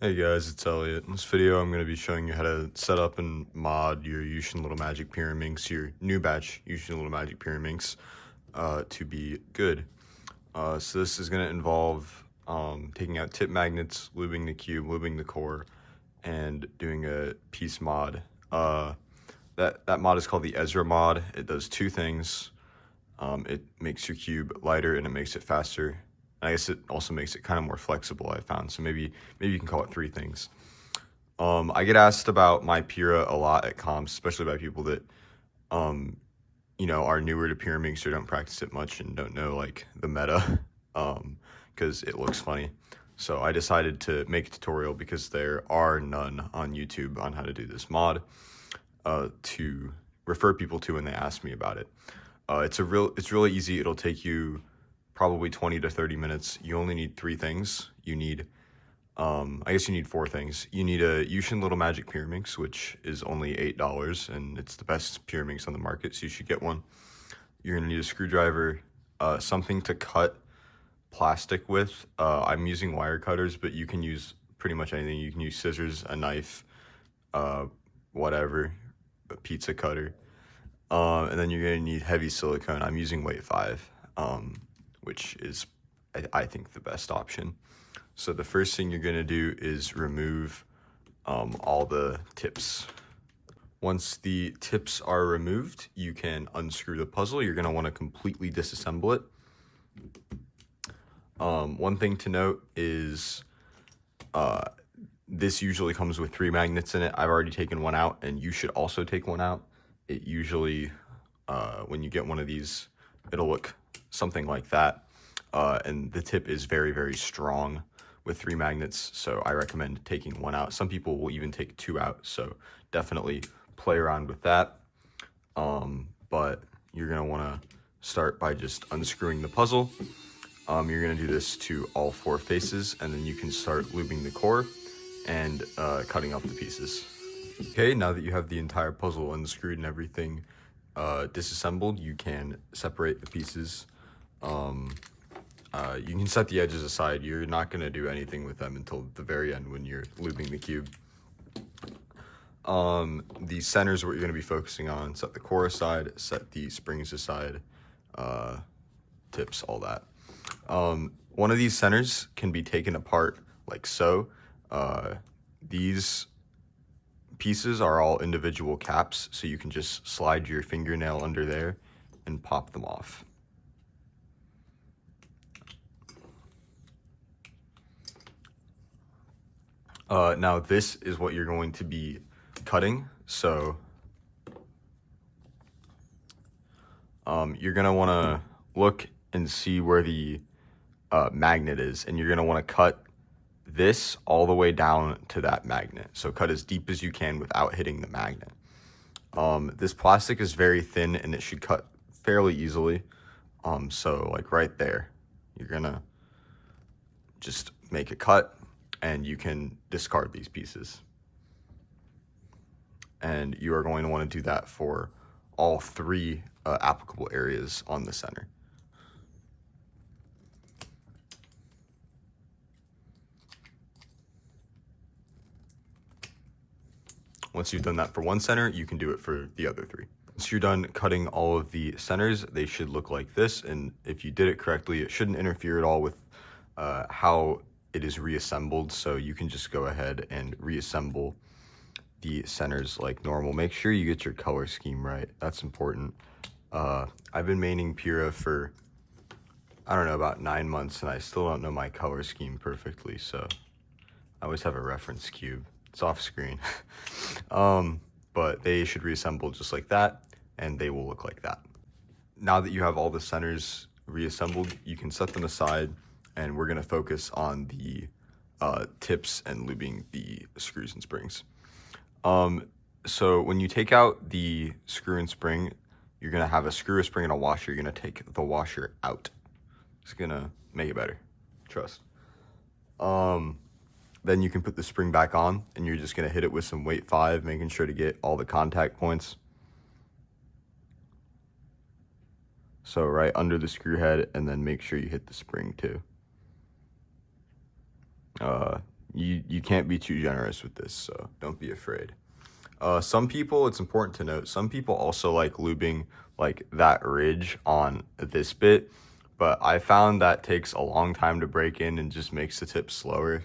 Hey guys, it's Elliot. In this video, I'm going to be showing you how to set up and mod your Yuxin Little Magic Pyraminx, your new batch Yuxin Little Magic Pyraminx, to be good. So this is going to involve taking out tip magnets, lubing the cube, lubing the core, and doing a piece mod. That mod is called the Ezra mod. It does two things. It makes your cube lighter and it makes it faster. I guess it also makes it kind of more flexible, I found. So maybe you can call it three things. I get asked about my Pyra a lot at comps, especially by people that, are newer to Pyraminx or don't practice it much and don't know like the meta, because it looks funny. So I decided to make a tutorial because there are none on YouTube on how to do this mod, to refer people to when they ask me about it. It's really easy. It'll take you probably 20 to 30 minutes. You only need three things. You need, I guess you need four things. You need a Yuxin Little Magic Pyraminx, which is only $8, and it's the best Pyraminx on the market, so you should get one. You're gonna need a screwdriver, something to cut plastic with. I'm using wire cutters, but you can use pretty much anything. You can use scissors, a knife, whatever, a pizza cutter. And then you're gonna need heavy silicone. I'm using weight 5. Which is, I think, the best option. So the first thing you're gonna do is remove all the tips. Once the tips are removed, you can unscrew the puzzle. You're gonna wanna completely disassemble it. One thing to note is this usually comes with 3 magnets in it. I've already taken one out, and you should also take one out. It usually, when you get one of these, it'll look something like that. And the tip is very, very strong with 3 magnets, so I recommend taking one out. Some people will even take 2 out, so definitely play around with that. But you're gonna wanna start by just unscrewing the puzzle. You're gonna do this to all 4 faces, and then you can start lubing the core and cutting up the pieces. Okay, now that you have the entire puzzle unscrewed and everything disassembled, you can separate the pieces. You can set the edges aside. You're not going to do anything with them until the very end when you're lubing the cube. The centers are what you're going to be focusing on. Set the core aside, set the springs aside, tips, all that. One of these centers can be taken apart like so. These pieces are all individual caps, so you can just slide your fingernail under there and pop them off. Now this is what you're going to be cutting. So you're gonna want to look and see where the magnet is, and you're gonna want to cut this all the way down to that magnet. So cut as deep as you can without hitting the magnet. This plastic is very thin and it should cut fairly easily. So like right there, you're gonna just make a cut and you can discard these pieces. And you are going to want to do that for all 3 applicable areas on the center. Once you've done that for one center, you can do it for the other 3. Once you're done cutting all of the centers, they should look like this. And if you did it correctly, it shouldn't interfere at all with how it is reassembled. So you can just go ahead and reassemble the centers like normal. Make sure you get your color scheme right. That's important. I've been maining Pyra for, I don't know, about 9 months, and I still don't know my color scheme perfectly. So I always have a reference cube. It's off screen. But they should reassemble just like that, and they will look like that. Now that you have all the centers reassembled, you can set them aside, and we're gonna focus on the tips and lubing the screws and springs. So when you take out the screw and spring, you're gonna have a screw, a spring, and a washer. You're gonna take the washer out. It's gonna make it better, trust. Then you can put the spring back on, and you're just gonna hit it with some weight 5, making sure to get all the contact points. So right under the screw head, and then make sure you hit the spring too. you can't be too generous with this, so don't be afraid. Some people, it's important to note, some people also like lubing like that ridge on this bit, but I found that takes a long time to break in and just makes the tip slower.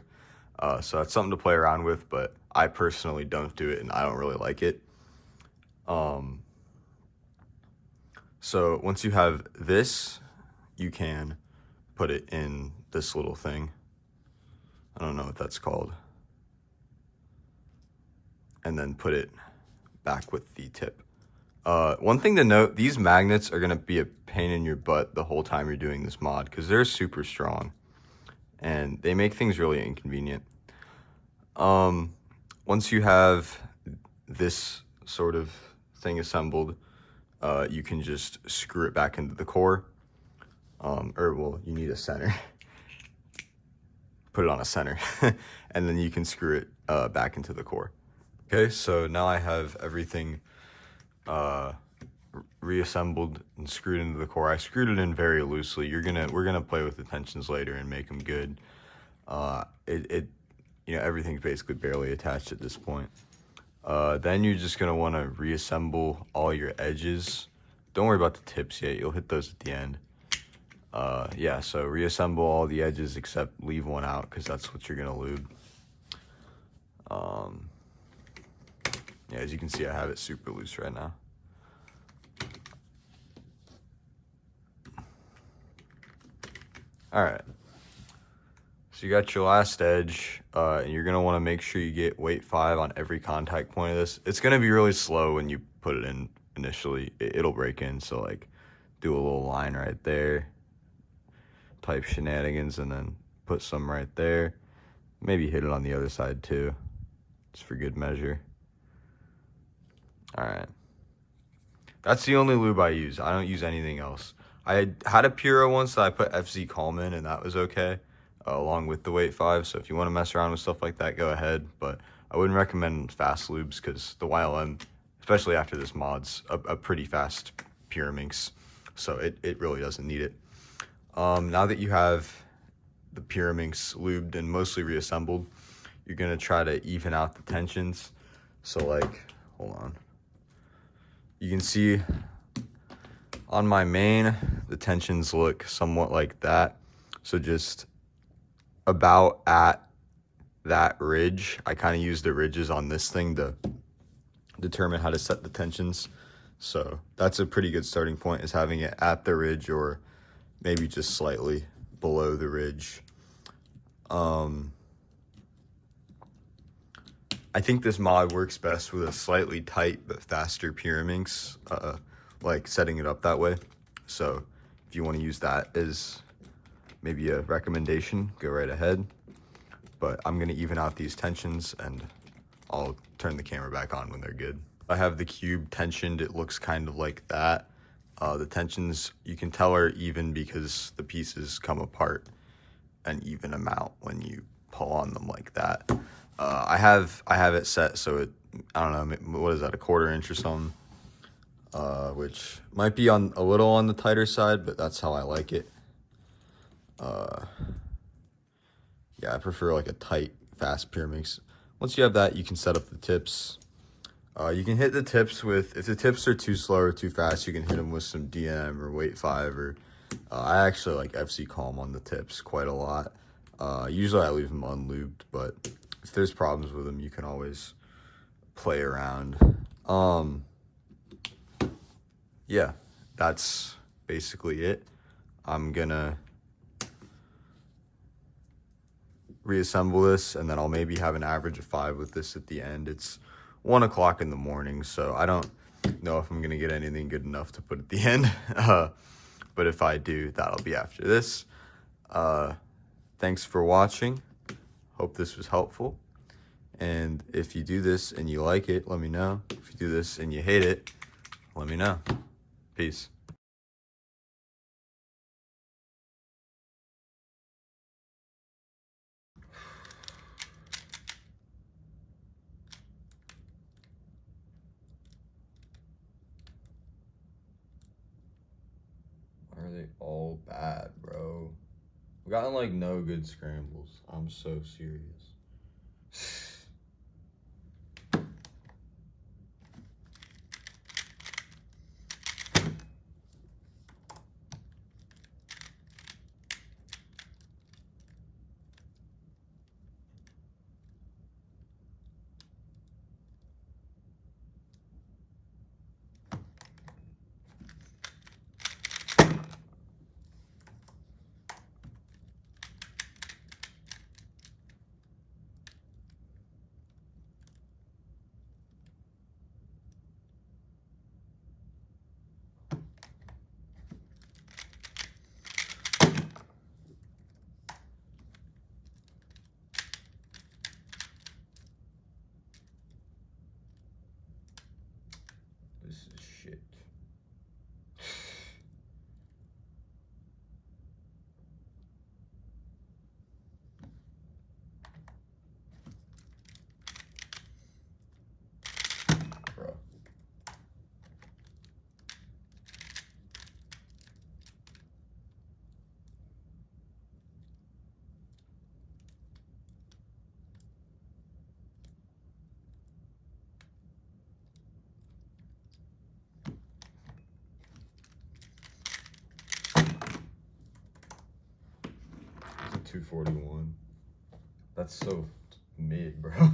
So that's something to play around with, but I personally don't do it and I don't really like it. So once you have this, you can put it in this little thing. I don't know what that's called. And then put it back with the tip. One thing to note, these magnets are going to be a pain in your butt the whole time you're doing this mod because they're super strong and they make things really inconvenient. Once you have this sort of thing assembled, you can just screw it back into the core. Well, you need a center. Put it on a center and then you can screw it back into the core. Okay, so now I have everything reassembled and screwed into the core. I screwed it in very loosely. We're gonna play with the tensions later and make them good. Everything's basically barely attached at this point. Then you're just gonna want to reassemble all your edges. Don't worry about the tips yet. You'll hit those at the end. Yeah, so reassemble all the edges except leave one out because that's what you're gonna lube. Yeah, as you can see, I have it super loose right now. All right. So you got your last edge, and you're gonna want to make sure you get weight 5 on every contact point of this. It's gonna be really slow when you put it in initially. It'll break in, so like do a little line right there, type shenanigans, and then put some right there. Maybe hit it on the other side too, just for good measure. All right. That's the only lube I use. I don't use anything else. I had a Pura once that I put FZ Calm in, and that was okay, along with the weight 5. So if you want to mess around with stuff like that, go ahead. But I wouldn't recommend fast lubes because the YLM, especially after this mod's a pretty fast Pyraminx. So it really doesn't need it. Now that you have the Pyraminx lubed and mostly reassembled, you're going to try to even out the tensions. So like, hold on. You can see on my main, the tensions look somewhat like that. So just about at that ridge, I kind of use the ridges on this thing to determine how to set the tensions. So that's a pretty good starting point, is having it at the ridge or maybe just slightly below the ridge. I think this mod works best with a slightly tight but faster Pyraminx, like setting it up that way. So if you want to use that as maybe a recommendation, go right ahead. But I'm going to even out these tensions and I'll turn the camera back on when they're good. I have the cube tensioned. It looks kind of like that. The tensions, you can tell, are even because the pieces come apart an even amount when you pull on them like that. I have it set so it, I don't know, what is that, 1/4 inch or something, which might be a little on the tighter side, but that's how I like it. Yeah, I prefer like a tight, fast Pyraminx. Once you have that, you can set up the tips. You can hit the tips with, if the tips are too slow or too fast, you can hit them with some DM or weight 5, or I actually like FC Calm on the tips quite a lot. Usually I leave them unlubed, but if there's problems with them, you can always play around. Yeah, that's basically it. I'm gonna reassemble this, and then I'll maybe have an average of 5 with this at the end. It's 1 o'clock in the morning, so I don't know if I'm gonna get anything good enough to put at the end. But if I do, that'll be after this. Thanks for watching. Hope this was helpful. And if you do this and you like it, let me know. If you do this and you hate it, let me know. Peace. Why are they all bad, bro? I've gotten like no good scrambles. I'm so serious. This is shit. Bro. It's a 241. That's so mid, bro.